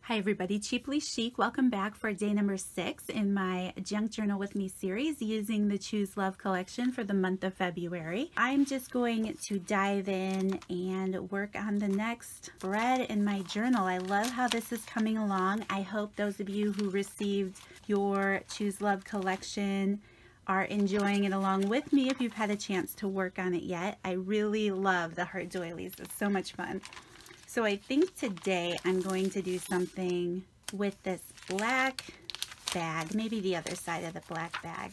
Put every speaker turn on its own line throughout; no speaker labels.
Hi everybody, Cheaply Chic. Welcome back for day number 6 in my Junk Journal with Me series using the Choose Love collection for the month of February. I'm just going to dive in and work on the next spread in my journal. I love how this is coming along. I hope those of you who received your Choose Love collection are enjoying it along with me if you've had a chance to work on it yet. I really love the heart doilies. It's so much fun. So I think today I'm going to do something with this black bag, maybe the other side of the black bag.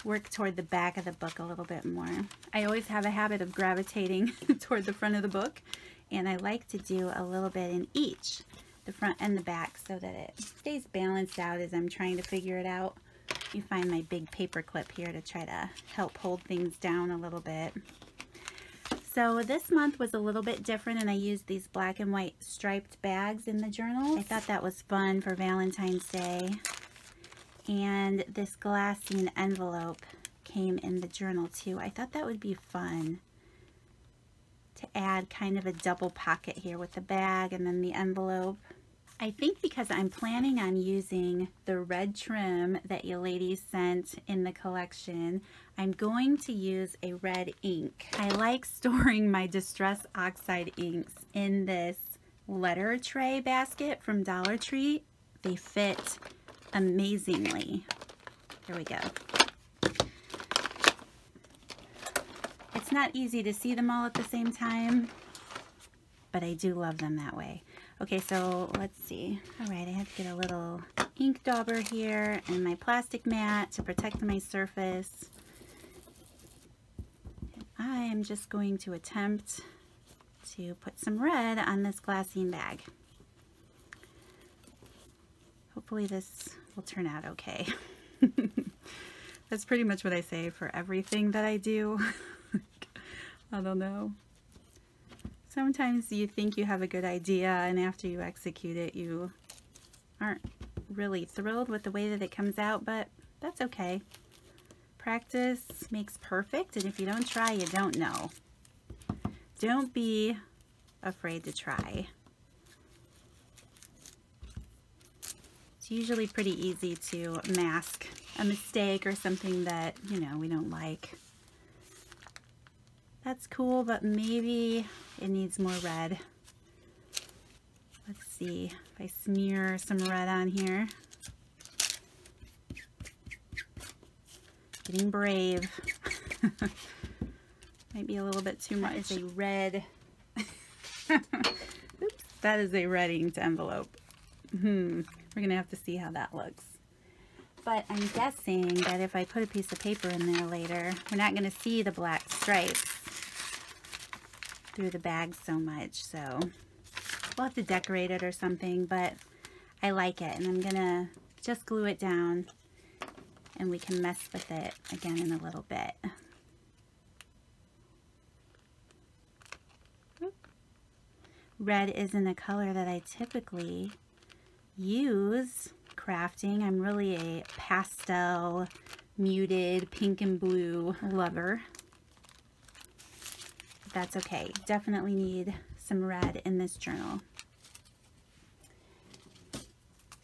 Work toward the back of the book a little bit more. I always have a habit of gravitating toward the front of the book, and I like to do a little bit in each, the front and the back, so that it stays balanced out as I'm trying to figure it out. You find my big paper clip here to try to help hold things down a little bit. So this month was a little bit different, and I used these black and white striped bags in the journal. I thought that was fun for Valentine's Day. And this glassine envelope came in the journal too. I thought that would be fun to add kind of a double pocket here with the bag and then the envelope. I think because I'm planning on using the red trim that you ladies sent in the collection, I'm going to use a red ink. I like storing my Distress Oxide inks in this letter tray basket from Dollar Tree. They fit amazingly. Here we go. It's not easy to see them all at the same time, but I do love them that way. Okay, so let's see. All right, I have to get a little ink dauber here and my plastic mat to protect my surface. I am just going to attempt to put some red on this glassine bag. Hopefully this will turn out okay. That's pretty much what I say for everything that I do. I don't know. Sometimes you think you have a good idea, and after you execute it, you aren't really thrilled with the way that it comes out, but that's okay. Practice makes perfect, and if you don't try, you don't know. Don't be afraid to try. It's usually pretty easy to mask a mistake or something that, you know, we don't like. That's cool, but maybe it needs more red. Let's see if I smear some red on here. Getting brave. Might be a little bit too much. That is a red. Oops, that is a red inked envelope. We're gonna have to see how that looks. But I'm guessing that if I put a piece of paper in there later, we're not gonna see the black stripes through the bag so much, so we'll have to decorate it or something, but I like it, and I'm gonna just glue it down and we can mess with it again in a little bit. Red isn't a color that I typically use crafting. I'm really a pastel, muted pink and blue lover. That's okay. Definitely need some red in this journal.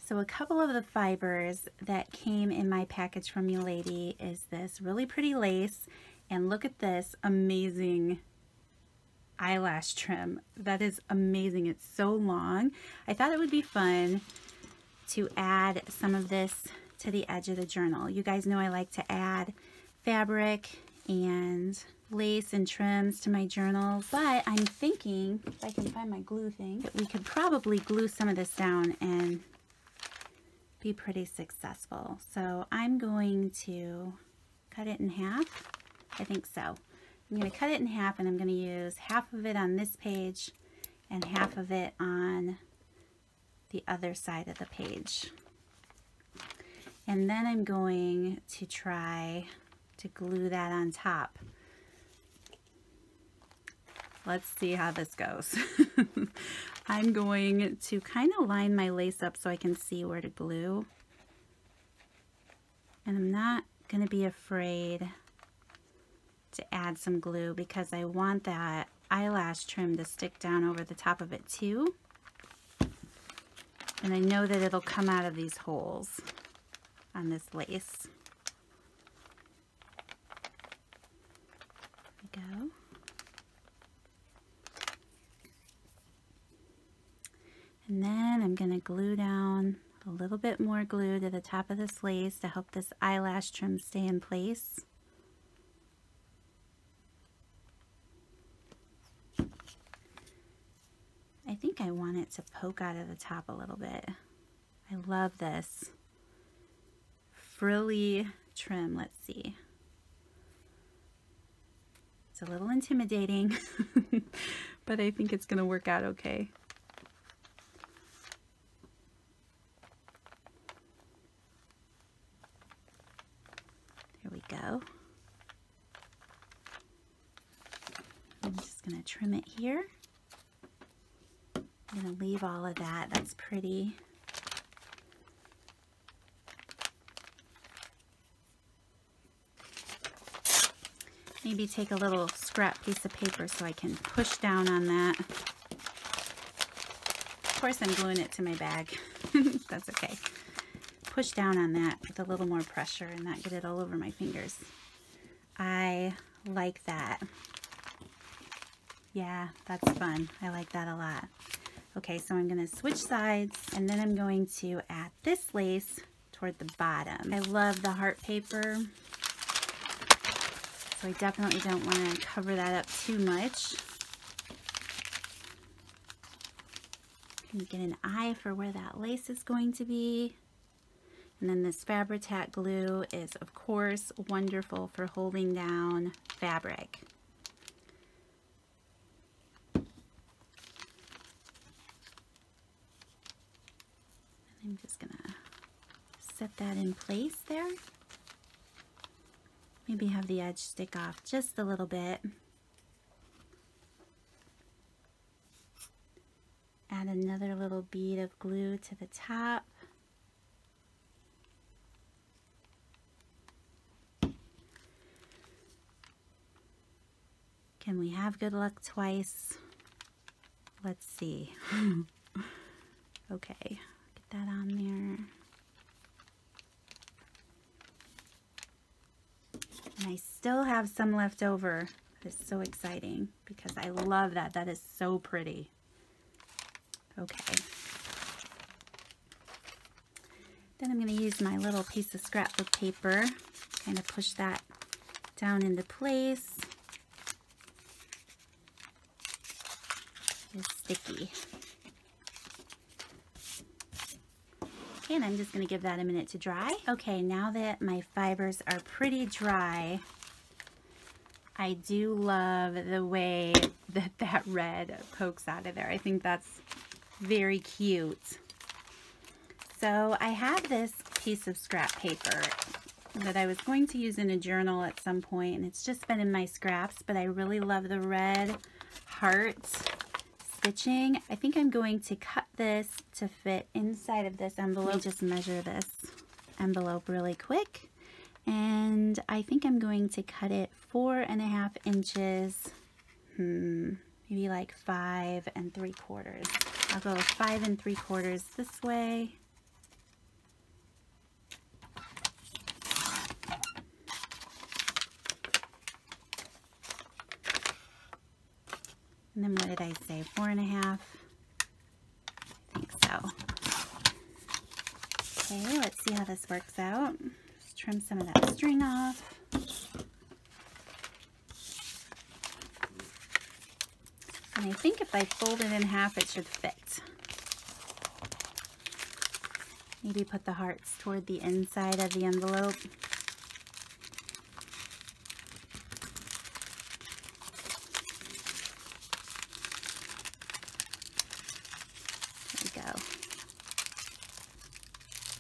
So a couple of the fibers that came in my package from you lady is this really pretty lace, and look at this amazing eyelash trim. That is amazing. It's so long. I thought it would be fun to add some of this to the edge of the journal. You guys know I like to add fabric and lace and trims to my journals, but I'm thinking, if I can find my glue thing, that we could probably glue some of this down and be pretty successful. So I'm going to cut it in half. I think so. I'm going to cut it in half, and I'm going to use half of it on this page and half of it on the other side of the page. And then I'm going to try to glue that on top. Let's see how this goes. I'm going to kind of line my lace up so I can see where to glue. And I'm not going to be afraid to add some glue because I want that eyelash trim to stick down over the top of it too. And I know that it'll come out of these holes on this lace. There we go. And then I'm going to glue down a little bit more glue to the top of this lace to help this eyelash trim stay in place. I think I want it to poke out of the top a little bit. I love this frilly trim. Let's see. It's a little intimidating, but I think it's going to work out okay. There we go. I'm just going to trim it here. I'm going to leave all of that. That's pretty. Maybe take a little scrap piece of paper so I can push down on that. Of course, I'm gluing it to my bag. That's okay. Push down on that with a little more pressure and not get it all over my fingers. I like that. Yeah, that's fun. I like that a lot. Okay, so I'm going to switch sides, and then I'm going to add this lace toward the bottom. I love the heart paper, so I definitely don't want to cover that up too much. Can you get an eye for where that lace is going to be? And then this Fabri-Tac glue is, of course, wonderful for holding down fabric. I'm just gonna set that in place there. Maybe have the edge stick off just a little bit. Add another little bead of glue to the top. Can we have good luck twice? Let's see. Okay. That on there. And I still have some left over. It's so exciting because I love that. That is so pretty. Okay. Then I'm going to use my little piece of scrapbook paper, kind of push that down into place. It's sticky. And I'm just going to give that a minute to dry. Okay, now that my fibers are pretty dry, I do love the way that that red pokes out of there. I think that's very cute. So I have this piece of scrap paper that I was going to use in a journal at some point, and it's just been in my scraps, but I really love the red heart stitching. I think I'm going to cut this to fit inside of this envelope. Just measure this envelope really quick, and I think I'm going to cut it 4.5 inches, maybe like 5 3/4. I'll go 5 3/4 this way. And then what did I say, 4.5? I think so. Okay, let's see how this works out. Just trim some of that string off. And I think if I fold it in half, it should fit. Maybe put the hearts toward the inside of the envelope.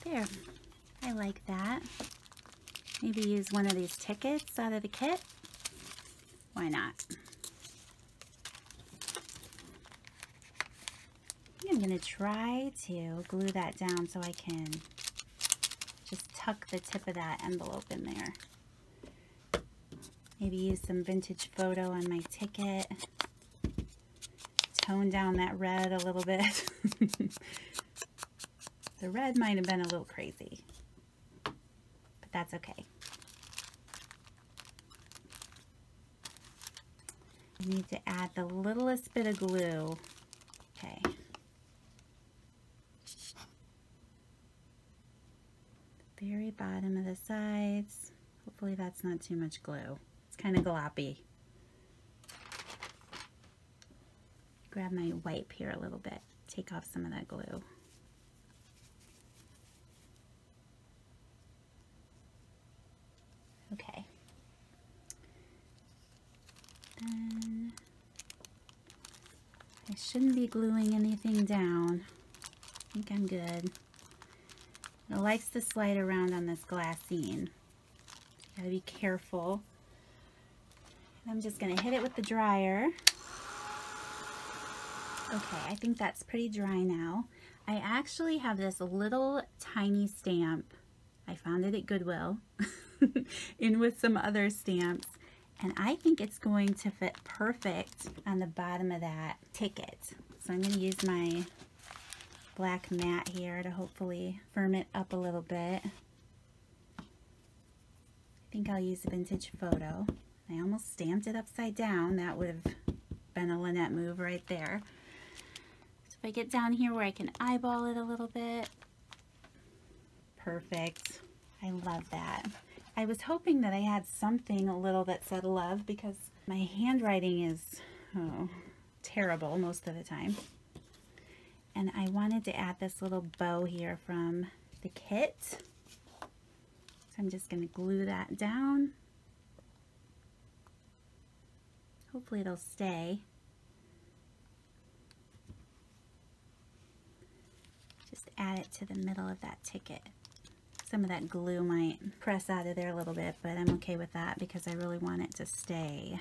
There, I like that. Maybe use one of these tickets out of the kit. Why not? I'm going to try to glue that down so I can just tuck the tip of that envelope in there. Maybe use some vintage photo on my ticket. Tone down that red a little bit. The red might have been a little crazy, but that's okay. I need to add the littlest bit of glue. Okay. Very bottom of the sides. Hopefully that's not too much glue. It's kind of gloppy. Grab my wipe here a little bit. Take off some of that glue. Okay. Then I shouldn't be gluing anything down. I think I'm good. It likes to slide around on this glassine. Gotta be careful. I'm just gonna hit it with the dryer. Okay, I think that's pretty dry now. I actually have this little tiny stamp. I found it at Goodwill in with some other stamps, and I think it's going to fit perfect on the bottom of that ticket. So I'm gonna use my black mat here to hopefully firm it up a little bit. I think I'll use a vintage photo. I almost stamped it upside down. That would have been a Lynette move right there. So if I get down here where I can eyeball it a little bit. Perfect. I love that. I was hoping that I had something a little that said love, because my handwriting is terrible most of the time. And I wanted to add this little bow here from the kit. So I'm just going to glue that down. Hopefully it'll stay. Just add it to the middle of that ticket. Some of that glue might press out of there a little bit, but I'm okay with that because I really want it to stay.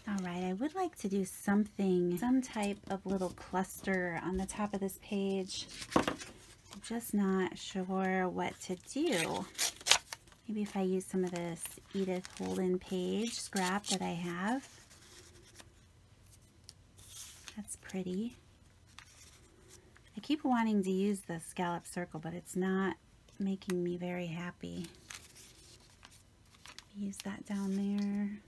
All right, I would like to do something, some type of little cluster on the top of this page. I'm just not sure what to do. Maybe if I use some of this Edith Holden page scrap that I have. That's pretty. I keep wanting to use the scallop circle, but it's not making me very happy. Use that down there.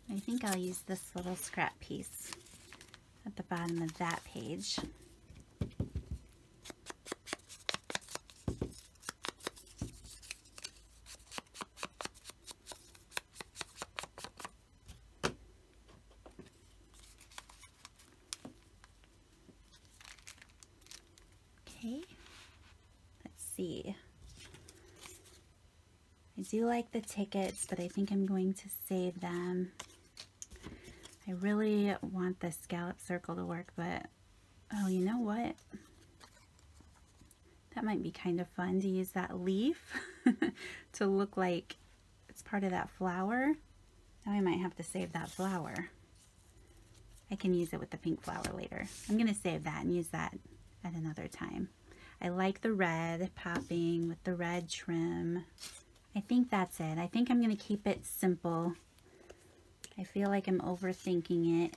I think I'll use this little scrap piece at the bottom of that page. Okay, let's see. I do like the tickets, but I think I'm going to save them. I really want the scallop circle to work, but oh, you know what? That might be kind of fun to use that leaf to look like it's part of that flower. Now I might have to save that flower. I can use it with the pink flower later. I'm going to save that and use that at another time. I like the red popping with the red trim. I think that's it. I think I'm going to keep it simple. I feel like I'm overthinking it.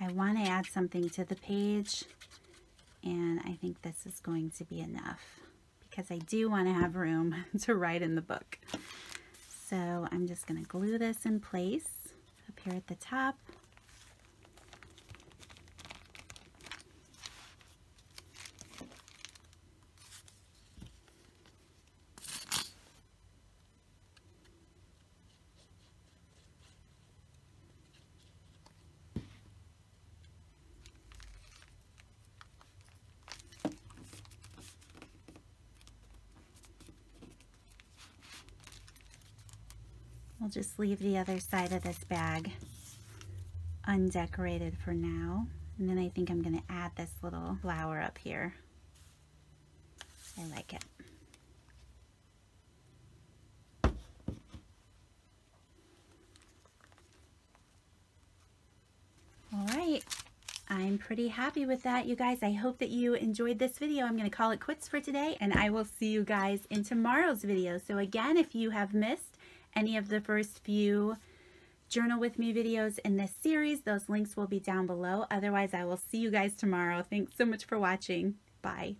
I want to add something to the page, and I think this is going to be enough because I do want to have room to write in the book. So I'm just going to glue this in place up here at the top. We'll just leave the other side of this bag undecorated for now. And then I think I'm going to add this little flower up here. I like it. I'm pretty happy with that, you guys. I hope that you enjoyed this video. I'm going to call it quits for today, and I will see you guys in tomorrow's video. So again, if you have missed any of the first few Journal With Me videos in this series, those links will be down below. Otherwise, I will see you guys tomorrow. Thanks so much for watching. Bye.